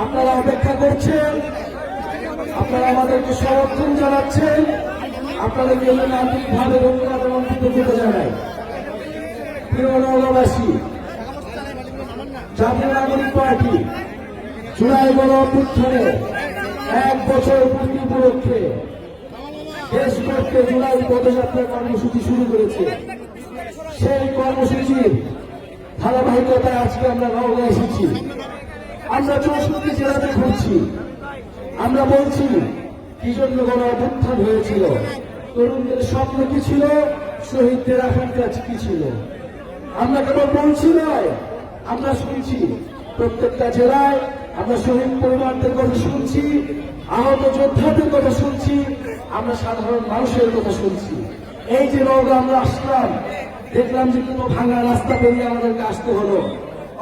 আপনারা অপেক্ষা করছেন, আপনারা আমাদেরকে সমর্থন জানাচ্ছেন, আপনাদেরকে আন্তরিকভাবে ধন্যবাদ এবং কৃতজ্ঞতা জানাই। প্রিয় নগরবাসী, জাতীয় নাগরিক পার্টি জুলাই গণঅভ্যুত্থানে 1 বছর পূর্তি উপলক্ষে দেশব্যাপী জুলাই পদযাত্রা কর্মসূচি শুরু করেছে। সেই কর্মসূচির ধারাবাহিকতায় আজকে আমরা নওগাঁ এসেছি। আমরা 64 জেলাতে ঘুরছি। আমরা বলছি কি জন্য গণঅভ্যুত্থান হয়েছিল, তরুণদের স্বপ্ন কি ছিল, শহীদদের আকাঙ্ক্ষা কি ছিল। আমরা কেবল বলছি নয়, আমরা শুনছি। প্রত্যেকটা জেলায় আমরা শহীদ পরিবারদের কথা শুনছি, আহত যোদ্ধাদের কথা শুনছি, আমরা সাধারণ মানুষের কথা শুনছি। এই যে নওগাঁ আমরা আসলাম, দেখলাম যে কোনো ভাঙা রাস্তা পেরিয়ে আমাদেরকে আসতে হলো,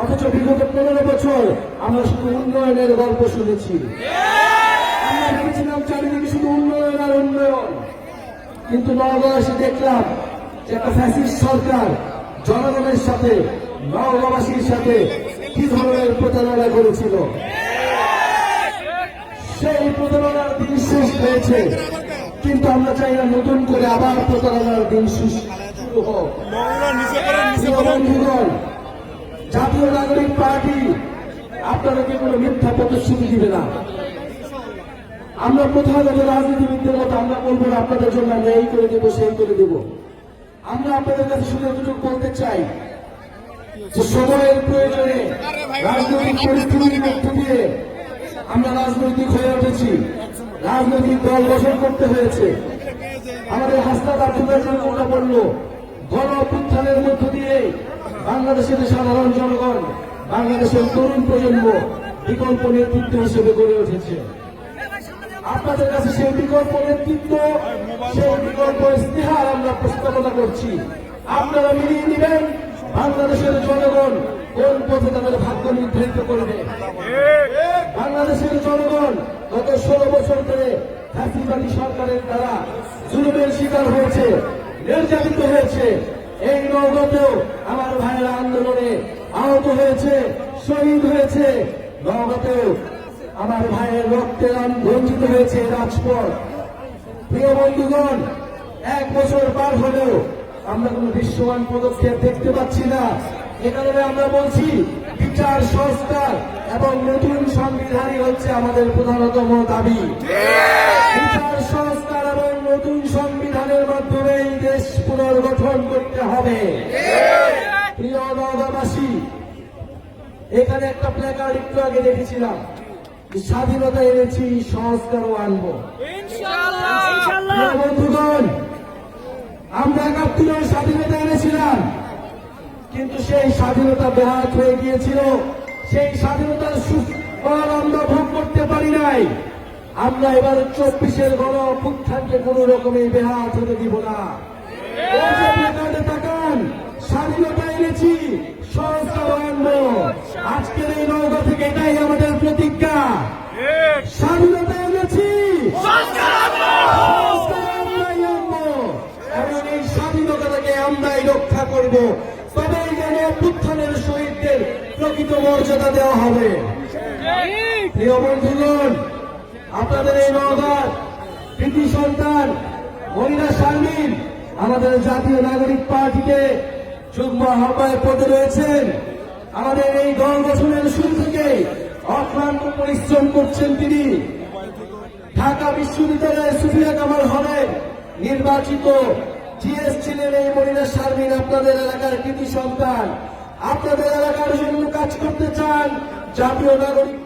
অথচ বিগত 15 বছর আমরা শুধু উন্নয়নের গল্প শুনেছি। আমরা ভেবেছিলাম চারিদিকে শুধু উন্নয়ন আর উন্নয়ন, কিন্তু নওগাঁ এসে দেখলাম যে একটা ফ্যাসিস্ট সরকার জনগণের সাথে, নওগাঁবাসীর সাথে কি ধরনের প্রতারণা করেছিল। সেই প্রতারণার দিন শেষ হয়েছে, কিন্তু আমরা চাই না নতুন করে আবার প্রতারণার দিন শুরু হোক। বন্ধুগণ, জাতীয় নাগরিক পার্টি আপনাদেরকে কোনো মিথ্যা প্রতিশ্রুতি দিবে না। আমরা প্রথাগত রাজনীতিবিদদের মতো আমরা বলবো না আপনাদের জন্য আমরা এই করে দেবো, সেই করে দেবো। আমরা আপনাদের কাছে শুধু এতটুকু বলতে চাই যে সময়ের প্রয়োজনে রাজনৈতিক পরিস্থিতির মধ্য দিয়ে আমরা রাজনৈতিক হয়ে উঠেছি, রাজনৈতিক দল গঠন করতে হয়েছে। আমাদের হাসনাত আবদুল্লাহ কথা বলল, গণঅভ্যুত্থানের মধ্য দিয়ে বাংলাদেশের সাধারণ জনগণ, বাংলাদেশের তরুণ প্রজন্ম বিকল্প নেতৃত্ব হিসেবে গড়ে উঠেছে। আপনাদের কাছে সেই বিকল্প নেতৃত্ব, সেই বিকল্প ইস্তেহার আমরা প্রস্তাবনা করছি। আপনারা মিলিয়ে নেবেন বাংলাদেশের জনগণ কোন পথে তাদের ভাগ্য নির্ধারিত করবে। বাংলাদেশের জনগণ গত 16 বছর ধরে ফ্যাসিবাদী সরকারের দ্বারা জুলুমের শিকার হয়েছে, নির্যাতিত হয়েছে। এই নওগাঁতেও আমার ভাইয়েরা আন্দোলনে আহত হয়েছে, শহীদ হয়েছে। নওগাঁতেও আমার ভাইয়ের রক্তে রঞ্জিত হয়েছে রাজপথ। প্রিয় বন্ধুগণ, 1 বছর পার হলেও আমরা কোন দৃশ্যমান পদক্ষেপ দেখতে পাচ্ছি না। এ কারণে আমরা বলছি বিচার সংস্কার এবং নতুন সংবিধানই হচ্ছে আমাদের প্রধানতম দাবি। বিচার সংস্কার এবং নতুন সংবিধানের মাধ্যমে এই দেশ পুনর্গঠন করতে হবে। প্রিয় নওগাঁবাসী, এখানে একটা প্ল্যাকার্ড একটু আগে দেখেছিলাম, স্বাধীনতা এনেছি, সংস্কারও আনবো। বন্ধুগণ, আমরা 71 স্বাধীনতা এনেছিলাম, কিন্তু সেই স্বাধীনতা ব্যাহত হয়ে গিয়েছিল। সেই স্বাধীনতার সুফল আমরা ভোগ করতে পারি নাই। আমরা এবার 24-এর গণঅভ্যুত্থানকে কোন রকমের ব্যাহত হতে দিব না। তাকান, স্বাধীনতা এনেছি, সংস্কার আনবো। আজকের এই নওগাঁ থেকে এটাই আমাদের প্রতিজ্ঞা। স্বাধীনতা এনেছি, এবং এই স্বাধীনতাকে আমরাই রক্ষা করব। তবেই যেন অভ্যুত্থানের শহীদদের প্রকৃত মর্যাদা দেওয়া হবে। প্রিয় বন্ধুগণ, আপনাদের এই নওগাঁর কৃতি সন্তান মনিরা শারমিন আমাদের জাতীয় নাগরিক পার্টিতে যুগ্ম আহ্বায়ক পদে রয়েছেন। আমাদের এই দল গঠনের শুরু থেকে অক্লান্ত পরিশ্রম করছেন তিনি। ঢাকা বিশ্ববিদ্যালয়ের সুফিয়া কামাল হলের নির্বাচিত জিএস ছিলেন এই মনিরা শারমিন। আপনাদের এলাকার কৃতি সন্তান, আপনাদের এলাকার জন্য কাজ করতে চান। জাতীয় নাগরিক